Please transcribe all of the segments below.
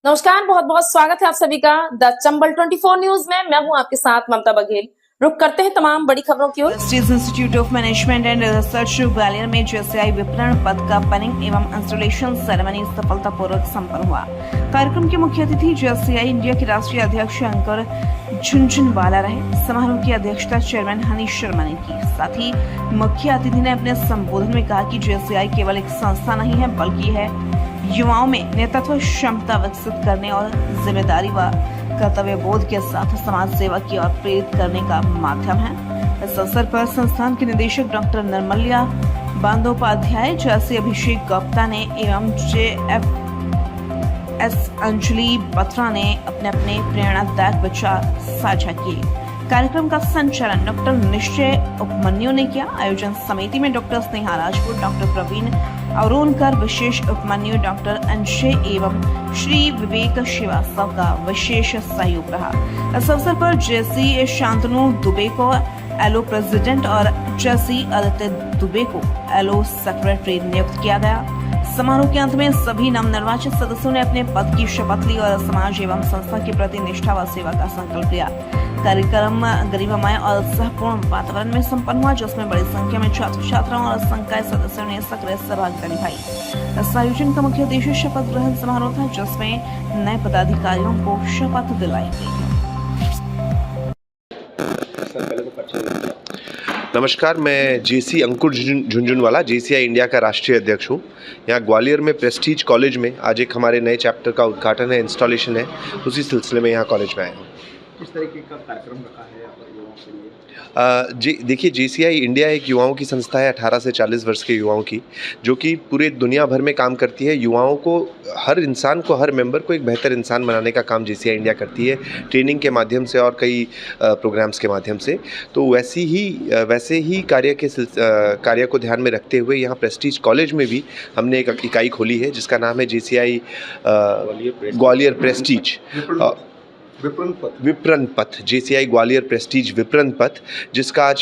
नमस्कार, बहुत बहुत स्वागत है आप सभी का द चंबल 24 न्यूज में। मैं हूं आपके साथ ममता बघेल। रुक करते हैं तमाम बड़ी खबरों की ओर। Prestige institute of management and research Gwalior में जेसीआई विपणन पद का पनिंग एवं इंस्टॉलेशन सेरेमनी सफलतापूर्वक संपन्न हुआ। कार्यक्रम के मुख्य अतिथि जेसीआई इंडिया के राष्ट्रीय अध्यक्ष अंकुर झुनझुनवाला रहे। समारोह की अध्यक्षता चेयरमैन हनी शर्मा ने की। साथ ही मुख्य अतिथि ने अपने संबोधन में कहा कि जेसीआई केवल एक संस्था नहीं है, बल्कि है युवाओं में नेतृत्व क्षमता विकसित करने और जिम्मेदारी व कर्तव्य बोध के साथ समाज सेवा की ओर प्रेरित करने का माध्यम है। इस अवसर पर संस्थान के निदेशक डॉक्टर निर्मल्या बंदोपाध्याय, जैसे अभिषेक गुप्ता ने एवं JFS अंजलि बत्रा ने अपने अपने प्रेरणादायक विचार साझा किए। कार्यक्रम का संचालन डॉक्टर निश्चय उपमन्यु ने किया। आयोजन समिति में डॉक्टर स्नेहा राजपूत, डॉक्टर प्रवीण अरुणकर, विशेष उपमन्यु डॉक्टर अंशय एवं श्री विवेक श्रीवास्तव का विशेष सहयोग रहा। इस अवसर पर जेसी शांतनु दुबे को एलओ प्रेसिडेंट और जेसी आदित्य दुबे को एलओ सेक्रेटरी नियुक्त किया गया। समारोह के अंत में सभी नवनिर्वाचित सदस्यों ने अपने पद की शपथ ली और समाज एवं संस्था के प्रति निष्ठा व सेवा का संकल्प लिया। कार्यक्रम गरिमामय और उत्साहपूर्ण वातावरण में संपन्न हुआ, जिसमें बड़ी संख्या में छात्र छात्राओं और संकाय सदस्यों ने सक्रिय सहभागिता निभाई। इस आयोजन का मुख्य उद्देश्य शपथ ग्रहण समारोह था, जिसमें नए पदाधिकारियों को शपथ दिलाई गई। नमस्कार, मैं जेसी अंकुर झुनझुनवाला, जेसीआई इंडिया का राष्ट्रीय अध्यक्ष हूँ। यहाँ ग्वालियर में प्रेस्टीज कॉलेज में आज एक हमारे नए चैप्टर का उद्घाटन है, इंस्टॉलेशन है। उसी सिलसिले में यहाँ कॉलेज में आया हूँ। किस तरीके का कार्यक्रम रखा है युवाओं के लिए? देखिए, जेसीआई इंडिया एक युवाओं की संस्था है, 18 से 40 वर्ष के युवाओं की, जो कि पूरे दुनिया भर में काम करती है। युवाओं को, हर इंसान को, हर मेंबर को एक बेहतर इंसान बनाने का काम जेसीआई इंडिया करती है, ट्रेनिंग के माध्यम से और कई प्रोग्राम्स के माध्यम से। तो वैसे ही कार्य को ध्यान में रखते हुए यहाँ प्रेस्टीज कॉलेज में भी हमने एक इकाई खोली है, जिसका नाम है जेसीआई ग्वालियर प्रेस्टीज विपणन पथ, जेसीआई ग्वालियर प्रेस्टीज विपणन पथ, जिसका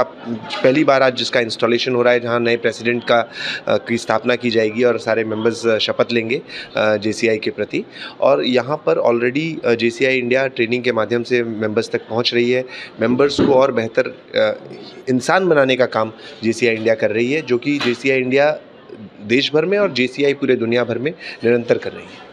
पहली बार आज जिसका इंस्टॉलेशन हो रहा है, जहां नए प्रेसिडेंट की स्थापना की जाएगी और सारे मेंबर्स शपथ लेंगे जेसीआई के प्रति। और यहां पर ऑलरेडी जेसीआई इंडिया ट्रेनिंग के माध्यम से मेंबर्स तक पहुंच रही है। मेंबर्स को और बेहतर इंसान बनाने का काम जेसीआई इंडिया कर रही है, जो कि जेसीआई इंडिया देश भर में और जेसीआई पूरे दुनिया भर में निरंतर कर रही है।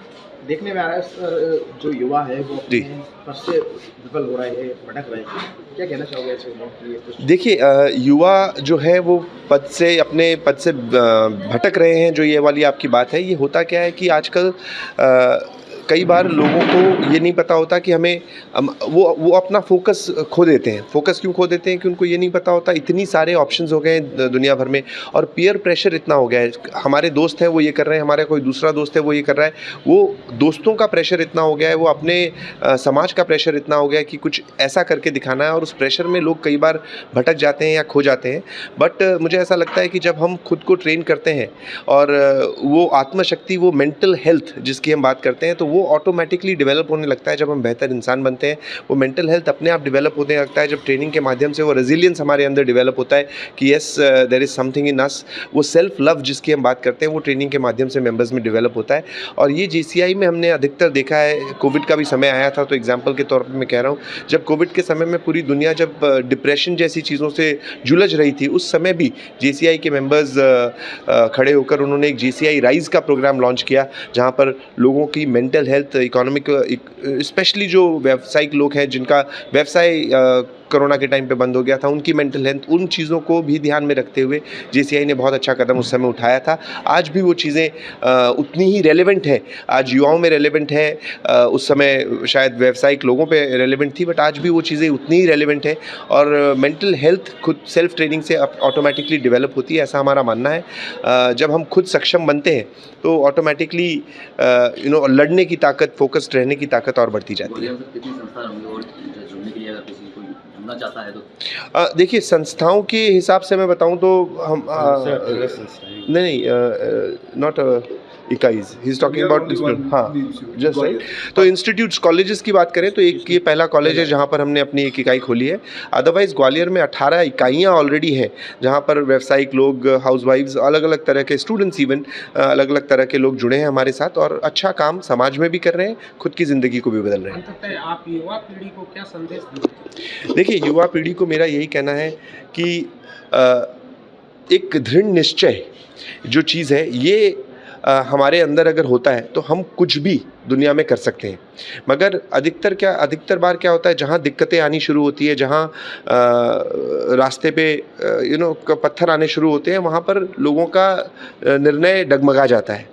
देखने में आ रहा है सर, जो युवा है वो अपने पद से विफल हो रहे हैं, भटक रहे हैं। क्या कहना चाहोगे ऐसे लोगों के लिए? देखिए, युवा जो है वो अपने पद से भटक रहे हैं, जो ये वाली आपकी बात है। ये होता क्या है कि आजकल कई बार लोगों को ये नहीं पता होता कि वो अपना फोकस खो देते हैं। फोकस क्यों खो देते हैं? कि उनको ये नहीं पता होता, इतनी सारे ऑप्शंस हो गए हैं दुनिया भर में, और पीयर प्रेशर इतना हो गया है। हमारे दोस्त हैं वो ये कर रहे हैं, हमारा कोई दूसरा दोस्त है वो ये कर रहा है। वो दोस्तों का प्रेशर इतना हो गया है, वो अपने समाज का प्रेशर इतना हो गया है कि कुछ ऐसा करके दिखाना है, और उस प्रेशर में लोग कई बार भटक जाते हैं या खो जाते हैं। बट मुझे ऐसा लगता है कि जब हम खुद को ट्रेन करते हैं और वो आत्मशक्ति, वो मेंटल हेल्थ जिसकी हम बात करते हैं, तो वो ऑटोमेटिकली डेवलप होने लगता है। जब हम बेहतर इंसान बनते हैं, वो मेंटल हेल्थ अपने आप डेवलप होने लगता है। जब ट्रेनिंग के माध्यम से वो रेजिलियंस हमारे अंदर डेवलप होता है कि yes, there is something in us, वो सेल्फ लव जिसकी हम बात करते हैं, वो ट्रेनिंग के माध्यम से मेंबर्स में डेवलप होता है। और ये जेसीआई में हमने अधिकतर देखा है। कोविड का भी समय आया था, तो एग्जाम्पल के तौर पर मैं कह रहा हूँ, जब कोविड के समय में पूरी दुनिया जब डिप्रेशन जैसी चीज़ों से जुलझ रही थी, उस समय भी जेसीआई के मेंबर्स खड़े होकर उन्होंने एक जेसीआई राइज का प्रोग्राम लॉन्च किया, जहाँ पर लोगों की मेंटल हेल्थ, इकोनॉमिक, स्पेशली जो व्यावसायिक लोग हैं जिनका व्यवसाय कोरोना के टाइम पे बंद हो गया था, उनकी मेंटल हेल्थ, उन चीज़ों को भी ध्यान में रखते हुए जेसीआई ने बहुत अच्छा कदम उस समय उठाया था। आज भी वो चीज़ें उतनी ही रेलेवेंट है, आज युवाओं में रेलेवेंट है। उस समय शायद व्यावसायिक लोगों पे रेलेवेंट थी, बट आज भी वो चीज़ें उतनी ही रेलेवेंट है। और मेंटल हेल्थ खुद सेल्फ ट्रेनिंग से ऑटोमेटिकली डेवलप होती है, ऐसा हमारा मानना है। जब हम खुद सक्षम बनते हैं तो ऑटोमेटिकली लड़ने की ताकत, फोकस्ड रहने की ताकत और बढ़ती जाती है। चाहता है तो देखिए, संस्थाओं के हिसाब से मैं बताऊं तो हम नॉट इकाईज, ही इज टॉकिंग अबाउट, हाँ जस्ट राइट। तो इंस्टीट्यूट्स, कॉलेजेस की बात करें तो एक ये पहला कॉलेज है जहाँ पर हमने अपनी एक इकाई खोली है। अदरवाइज ग्वालियर में 18 इकाइयाँ ऑलरेडी हैं जहाँ पर व्यावसायिक लोग, हाउसवाइफ्स, अलग अलग तरह के स्टूडेंट्स, इवन अलग अलग तरह के लोग जुड़े हैं हमारे साथ और अच्छा काम समाज में भी कर रहे हैं, खुद की ज़िंदगी को भी बदल रहे हैं। अंततः आप युवा पीढ़ी को क्या संदेश देंगे? देखिए, युवा पीढ़ी को मेरा यही कहना है कि एक दृढ़ निश्चय जो चीज़ है ये हमारे अंदर अगर होता है तो हम कुछ भी दुनिया में कर सकते हैं। मगर अधिकतर बार क्या होता है, जहाँ दिक्कतें आनी शुरू होती है, जहाँ रास्ते पे पत्थर आने शुरू होते हैं, वहाँ पर लोगों का निर्णय डगमगा जाता है।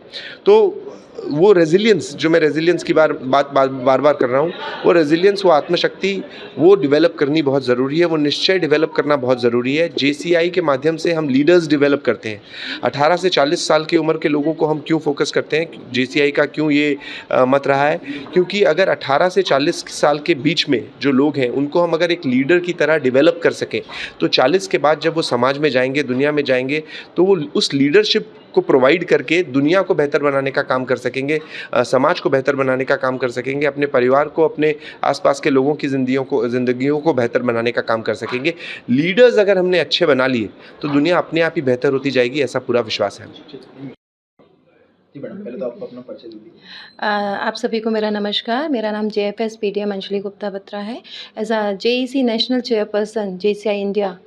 तो वो रेजिलियंस, जो मैं रेजिलियंस की बार बार कर रहा हूँ, वो रेजिलियंस, वो आत्मशक्ति, वो डेवलप करनी बहुत ज़रूरी है, वो निश्चय डेवलप करना बहुत ज़रूरी है। JCI के माध्यम से हम लीडर्स डेवलप करते हैं। 18 से 40 साल की उम्र के लोगों को हम क्यों फोकस करते हैं, JCI का क्यों ये मत रहा है, क्योंकि अगर 18 से 40 साल के बीच में जो लोग हैं उनको हम अगर एक लीडर की तरह डेवलप कर सकें तो 40 के बाद जब वो समाज में जाएंगे, दुनिया में जाएंगे, तो वो उस लीडरशिप को प्रोवाइड करके दुनिया को बेहतर बनाने का काम कर सकेंगे, समाज को बेहतर बनाने का काम कर सकेंगे, अपने परिवार को, अपने आसपास के लोगों की ज़िंदगियों को बेहतर बनाने का काम कर सकेंगे। लीडर्स अगर हमने अच्छे बना लिए तो दुनिया अपने आप ही बेहतर होती जाएगी, ऐसा पूरा विश्वास है। जी मैडम, पहले तो आपको अपना परिचय दीजिए। आप सभी को मेरा नमस्कार। मेरा नाम JFS PDM अंजलि गुप्ता बत्रा है। As a JEC national chairperson JCI India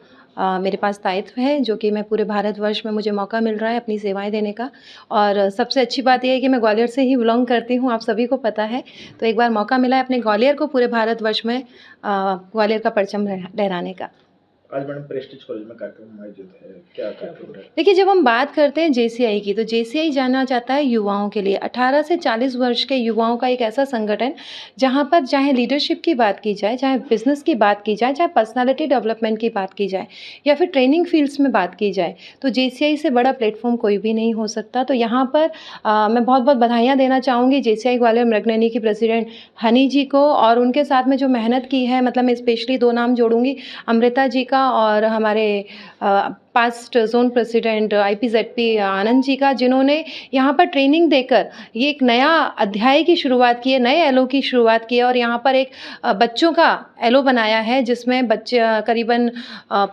मेरे पास दायित्व है, जो कि मैं पूरे भारतवर्ष में मुझे मौका मिल रहा है अपनी सेवाएं देने का। और सबसे अच्छी बात यह है कि मैं ग्वालियर से ही बिलोंग करती हूँ, आप सभी को पता है। तो एक बार मौका मिला है अपने ग्वालियर को पूरे भारतवर्ष में ग्वालियर का परचम लहराने का। आज मैडम प्रेस्टीज कॉलेज में कार्यक्रम आयोजित है, क्या कार्यक्रम है? देखिए, जब हम बात करते हैं JCI की, तो JCI जाना जाता है युवाओं के लिए। 18 से 40 वर्ष के युवाओं का एक ऐसा संगठन जहां पर चाहे लीडरशिप की बात की जाए, चाहे बिजनेस की बात की जाए, चाहे पर्सनालिटी डेवलपमेंट की बात की जाए, या फिर ट्रेनिंग फील्ड्स में बात की जाए, तो JCI से बड़ा प्लेटफॉर्म कोई भी नहीं हो सकता। तो यहाँ पर मैं बहुत बहुत बधाइयाँ देना चाहूँगी JCI ग्वालियर मृगनयनी की प्रेसिडेंट हनी जी को, और उनके साथ में जो मेहनत की है, मतलब मैं स्पेशली 2 नाम जोड़ूंगी, अमृता जी का और हमारे past zone president IPZP Anand ji का, जिन्होंने यहाँ पर ट्रेनिंग देकर ये एक नया अध्याय की शुरुआत की है, नए LO की शुरुआत की है। और यहाँ पर एक बच्चों का LO बनाया है जिसमें बच्चे करीबन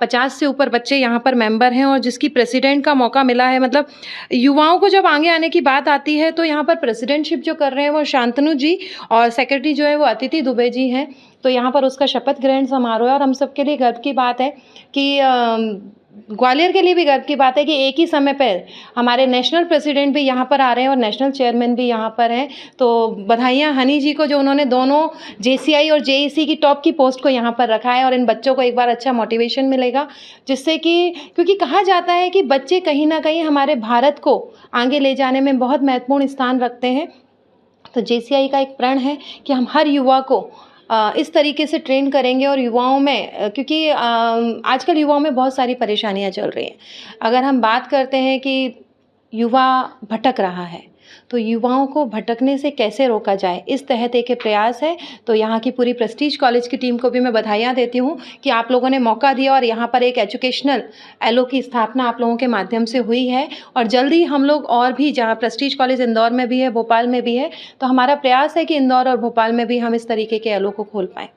50 से ऊपर बच्चे यहाँ पर मेंबर हैं, और जिसकी प्रेसिडेंट का मौका मिला है। मतलब युवाओं को जब आगे आने की बात आती है तो यहाँ पर प्रेसिडेंटशिप जो कर रहे हैं वो शांतनु जी, और सेक्रेटरी जो है वो अतिथि दुबे जी हैं। तो यहाँ पर उसका शपथ ग्रहण समारोह है, और हम सबके लिए गर्व की बात है कि ग्वालियर के लिए भी गर्व की बात है कि एक ही समय पर हमारे नेशनल प्रेसिडेंट भी यहाँ पर आ रहे हैं और नेशनल चेयरमैन भी यहाँ पर हैं। तो बधाइयाँ हनी जी को, जो उन्होंने दोनों JCI और JEC की टॉप की पोस्ट को यहाँ पर रखा है। और इन बच्चों को एक बार अच्छा मोटिवेशन मिलेगा, जिससे कि, क्योंकि कहा जाता है कि बच्चे कहीं ना कहीं हमारे भारत को आगे ले जाने में बहुत महत्वपूर्ण स्थान रखते हैं। तो JCI का एक प्रण है कि हम हर युवा को इस तरीके से ट्रेन करेंगे, और युवाओं में, क्योंकि आजकल युवाओं में बहुत सारी परेशानियां चल रही हैं। अगर हम बात करते हैं कि युवा भटक रहा है, तो युवाओं को भटकने से कैसे रोका जाए, इस तहत एक प्रयास है। तो यहाँ की पूरी प्रेस्टीज कॉलेज की टीम को भी मैं बधाइयाँ देती हूँ कि आप लोगों ने मौका दिया, और यहाँ पर एक एजुकेशनल LO की स्थापना आप लोगों के माध्यम से हुई है। और जल्दी हम लोग और भी, जहाँ प्रेस्टीज कॉलेज इंदौर में भी है, भोपाल में भी है, तो हमारा प्रयास है कि इंदौर और भोपाल में भी हम इस तरीके के LO को खोल पाएँ।